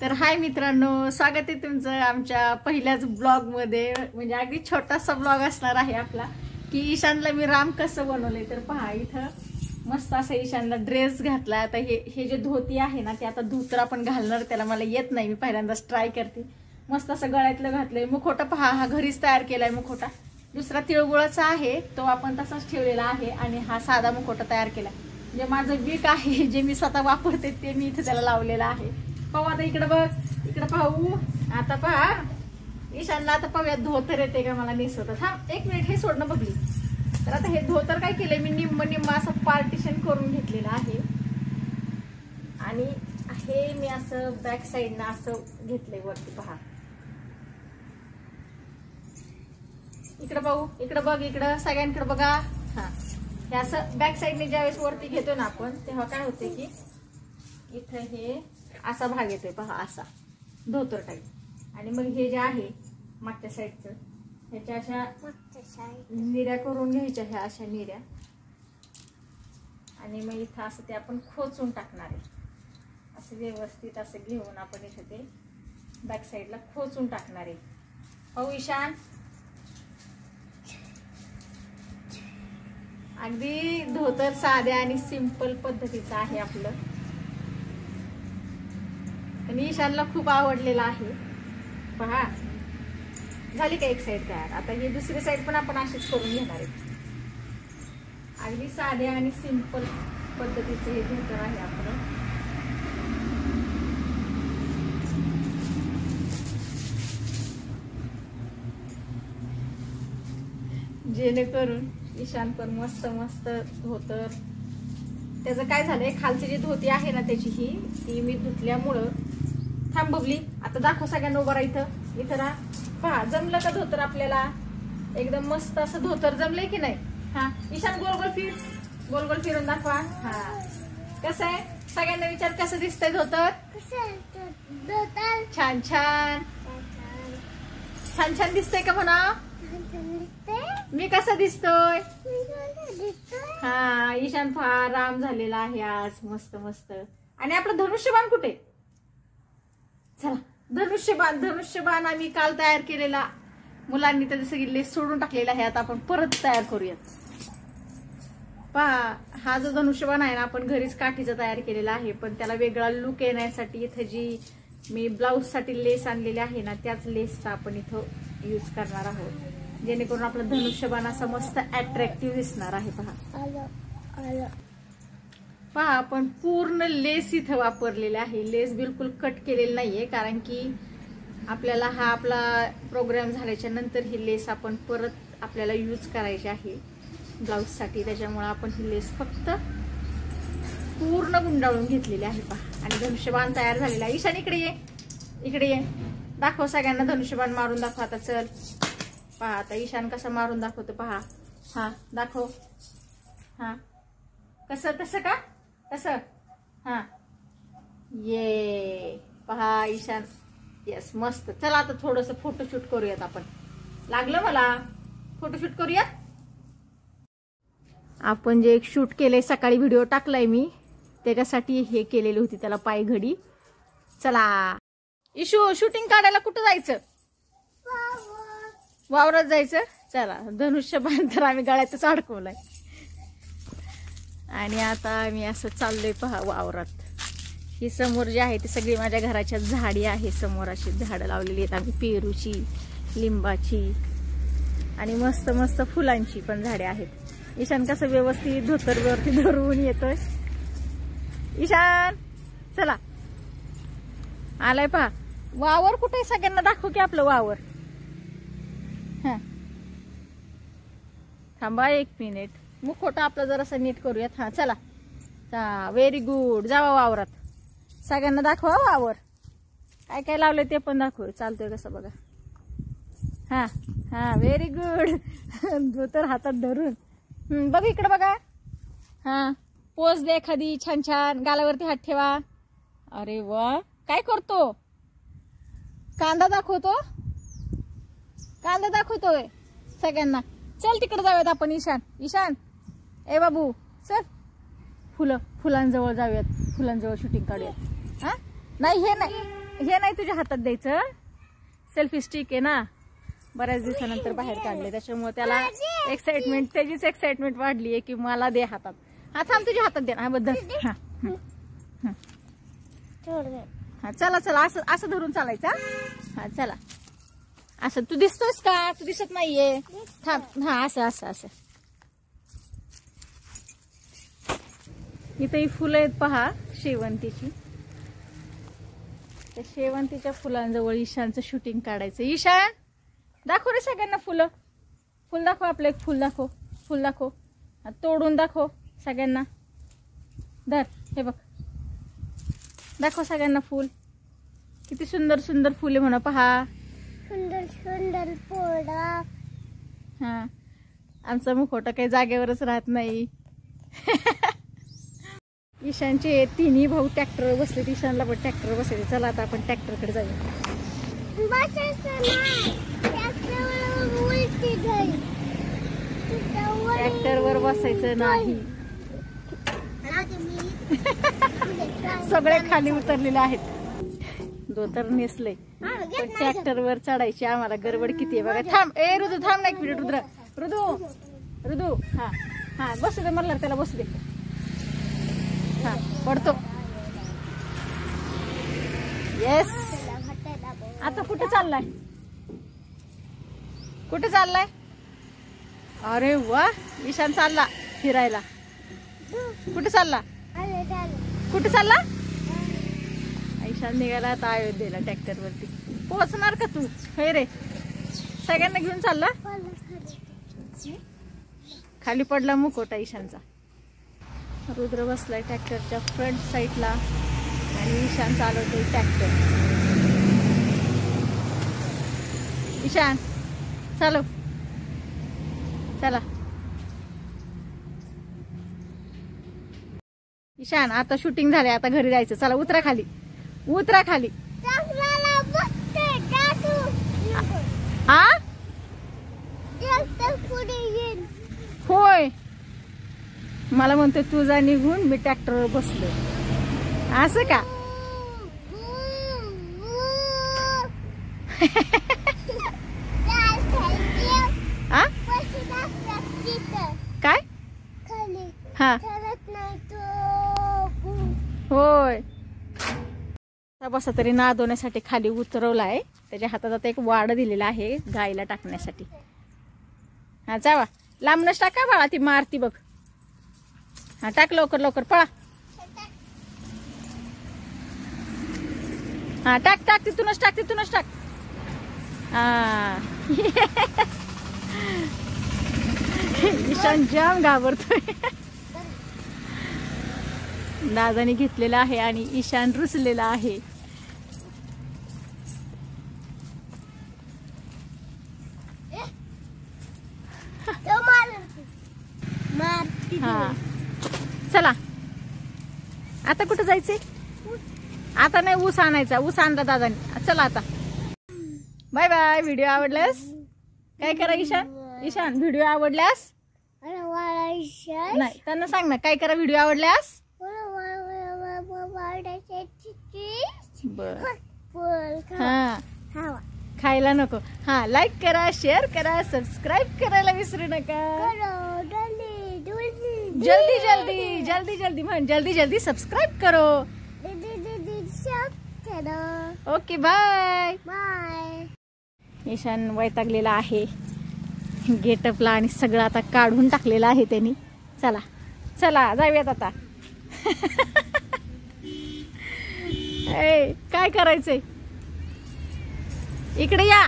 तर हाय मित्रांनो, स्वागत आहे तुमचं आमच्या पहिल्याच ब्लॉग मध्ये. म्हणजे अगदी छोटासा ब्लॉग असणार आहे आपला की ईशानला मी राम कसं बनवलंय. तर पहा, इथं मस्त असं ईशानला ड्रेस घातला. आता हे जे धोती आहे ना, ते आता धोतर आपण घालणार. त्याला मला येत नाही, मी पहिल्यांदाच ट्राय करते. मस्त असं गळ्यातलं घातलंय. मुखोटा पहा, हा घरीच तयार केलाय मुखोटा. दुसरा तिळगुळाचा आहे, तो आपण तसाच ठेवलेला आहे. आणि हा साधा मुखोटा तयार केला. जे माझं वीक आहे, जे मी स्वतः वापरते, ते मी इथे त्याला लावलेलं आहे. पाहू आता इकडे बघ, इकडे पाहू. आता पहा ईशानला, आता पाहूया धोतर येते का मला नेसवतात. हा एक मिनिट, हे सोडणं बघली. तर आता हे धोतर काय केलंय मी, निम्म असं पार्टिशन करून घेतलेलं आहे. आणि हे मी असं बॅक साईडनं असं घेतलंय वरती. पहा इकडे पाहू, इकडे बघ, इकडं सगळ्यांकडे बघा. हा, हे असं बॅक साईडने ज्यावेळेस वरती घेतो ना आपण, तेव्हा काय होते की इथं हे असा भाग येतोय. पहा असा धोतर टाईप. आणि मग हे जे आहे मागच्या साईडचं, ह्याच्या अशा निऱ्या करून घ्यायच्या, ह्या अशा निऱ्या. आणि मग इथं असं ते आपण खोचून टाकणार आहे. असं व्यवस्थित असं घेऊन आपण इथं ते बॅक साईडला खोचून टाकणार आहे. पाहू ईशान, अगदी धोतर साध्या आणि सिंपल पद्धतीचं आहे आपलं. आणि ईशानला खूप आवडलेला आहे. पहा झाली का एक साईड तयार. आता ही दुसरी साईड पण आपण अशीच करून घेणार आहे. अगदी साध्या आणि सिंपल पद्धतीचं हे धोतर आहे आपलं. जेणेकरून ईशान पण मस्त मस्त धोतर. त्याचं काय झालंय, खालची जी धोती आहे ना त्याची, ती मी धुतल्यामुळं. थांब बबली, आता दाखव सगळ्यांना उभं राहा. इथं इथं राहा. पहा जमलं का धोतर आपल्याला. एकदम मस्त असं धोतर जमलंय की नाही. हा ईशान गोल गोल फिर, गोल गोल फिरून दाखवा. हा कसं आहे, सगळ्यांना विचार कसं दिसतंय धोतर. छान छान छान छान दिसतंय का म्हणा. मी कसा दिसतोय. हा ईशान फार राम झालेला आहे आज, मस्त मस्त. आणि आपलं धनुष्यबाण कुठे. चला धनुष्यबाण, धनुष्यबाण आम्ही काल तयार केलेला. मुलांनी त्याची सगळी लेस सोडून टाकलेला आहे. आता आपण परत तयार करूयात. पहा हा जो धनुष्यबाण आहे ना, आपण घरीच काठीचा तयार केलेला आहे. पण त्याला वेगळा लुक येण्यासाठी इथं जी मी ब्लाऊज साठी लेस आणलेली आहे ना, त्याच लेसचा आपण इथं यूज करणार आहोत. जेणेकरून आपलं धनुष्यबाण असं मस्त अट्रॅक्टिव्ह दिसणार आहे. पहा आपण पूर्ण लेस इथं वापरलेले आहे. लेस बिलकुल कट केलेली नाहीये, कारण की आपल्याला हा आपला प्रोग्राम झाल्याच्या नंतर ही लेस आपण परत आपल्याला यूज करायची आहे ब्लाऊज साठी. त्याच्यामुळे आपण ही लेस फक्त पूर्ण गुंडाळून घेतलेली आहे. पहा आणि धनुष्यबाण तयार झालेला आहे. ईशान इकडे ये, इकडे ये, दाखव सगळ्यांना धनुष्यबाण मारून दाखव. आता चल पहा, आता ईशान कसं मारून दाखवतो. पहा हा दाखव. हा कसं, तसं का, कसं. हा ये पहा ईशान, येस मस्त. चला आता थोडस फोटोशूट करूयात आपण. लागलं मला, फोटोशूट करूयात. आपण जे एक शूट केलंय सकाळी, व्हिडिओ टाकलाय मी, त्याच्यासाठी हे केलेली होती त्याला पायघडी. चला इशू, शूटिंग काढायला कुठं जायचं. वावरात जायचं. चला धनुष्यबाण तर आम्ही गळ्यातच अडकवलाय. आणि आता मी असं चाललोय पहा वावरात. ही समोर जी आहे ती सगळी माझ्या घराच्या झाडी आहे. समोर अशी झाडं लावलेली आहेत आम्ही, पेरूची, लिंबाची आणि मस्त मस्त फुलांची पण झाडे आहेत. ईशान कसं व्यवस्थित धोतरवरती धरून येतोय. ईशान चला आलाय. पहा वावर कुठे, सगळ्यांना दाखव की आपलं वावर. हा थांबा एक मिनिट, मुखोटा आपला जरासा नीट करूयात. हा चला, व्हेरी गुड. जावा वावरात, सगळ्यांना दाखवा वावर. काय काय लावलंय ते पण दाखव. चालतोय कसं बघा. हा हा व्हेरी गुड. धोतर हातात धरून बघ इकडे बघा. हा पोज दे एखादी छान छान, गालावरती हात ठेवा. अरे वा, काय करतो. कांदा दाखवतो, कांदा दाखवतोय सगळ्यांना. चल तिकडे जाऊयात आपण. ईशान, ईशान ए बाबू चल, फुलांजवळ जाऊयात, फुलांजवळ शूटिंग काढूयात. हा नाही हे नाही, हे नाही तुझ्या हातात द्यायचं. सेल्फी स्टिक आहे ना, बऱ्याच दिवसानंतर बाहेर काढले त्याच्यामुळे त्याला एक्साइटमेंट, त्याचीच एक्साइटमेंट वाढली आहे की मला दे हातात. हा थांब, तुझ्या हातात दे ना. हा बद्दल हा हा चला चला, असं असं धरून चालायचं. हा चला, असं. तू दिसतोस का? तू दिसत नाहीये. थांब. हा असं असं असं. इथे फुलं आहेत पहा, शेवंतीची. त्या शेवंतीच्या फुलांजवळ ईशानचं शूटिंग काढायचं. ईशान दाखव रे सगळ्यांना फुलं. फुल दाखव, आपलं एक फुल दाखव. फुल दाखव, तोडून दाखव सगळ्यांना. धर, हे बघ, दाखव सगळ्यांना फुल. किती सुंदर सुंदर फुले म्हणा पहा. सुंदर सुंदर फुल. हा, आमचा मुखवटा काही जागेवरच राहत नाही. ईशानचे तिन्ही भाऊ ट्रॅक्टरवर बसले. ईशानला पण ट्रॅक्टरवर बसायचे. चला आता आपण ट्रॅक्टरकडे जाऊया. ट्रॅक्टरवर बसायचं नाही. सगळे खाली उतरलेले आहेत. धोतर नेसले पण ट्रॅक्टरवर चढायची आम्हाला गडबड किती आहे बघा. थांब, ए रुदू थांब ना एक मिनिट. रुदू हा हा बसू दे मला, त्याला बसू दे. हा पडतो. येस. आता कुठे चाललाय? कुठे चाललाय? अरे वा, ईशान चालला फिरायला. कुठे चालला? कुठे चालला? ईशान निघाला आता अयोध्येला ट्रॅक्टर वरती. पोहोचणार का तू? हे रे, सगळ्यांना घेऊन चालला. खाली पडला मुखवटा ईशानचा. रुद्र बसलाय ट्रॅक्टरच्या फ्रंट साईडला आणि ईशान चालवतोय ट्रॅक्टर. ईशान चालव. चला ईशान, आता शूटिंग झाले, आता घरी जायचं. चला उतरा खाली, उतरा खाली. हा होय, मला म्हणतो तू जा निघून, मी ट्रॅक्टरवर बसलो. असं का? काय? हा होय. बसा तरी नादवण्यासाठी खाली उतरवलाय. त्याच्या हातात आता एक वाड दिलेला आहे गाईला टाकण्यासाठी. हा जावा, लांबनच टाका बाळा, ती मारती बघ. हा टाक लवकर लवकर, पळा. हा टाक टाक, तिथूनच टाक, तिथूनच टाक. हा ईशान जाम घाबरतोय. दादाने घेतलेला आहे आणि ईशान रुसलेला आहे. हा चला, आता कुठं जायचंय? आता नाही, ऊस आणायचा. ऊस आणला दादाने. चला आता बाय बाय. व्हिडिओ आवडल्यास काय करा ईशान? ईशान व्हिडिओ आवडल्यास नाही, त्यांना सांग ना काय करा व्हिडिओ आवडल्यास. हा खायला नको. हा लाईक करा, शेअर करा, सबस्क्राईब करायला विसरू नका. जल्दी जल्दी जल्दी जल्दी म्हण, जल्दी जल्दी सबस्क्राईब करो. Okay bye bye. ईशान वैतागलेला आहे गेटअपला आणि सगळं आता काढून टाकलेलं आहे त्यांनी. चला चला जाऊयात आता. काय करायचंय? इकडे या.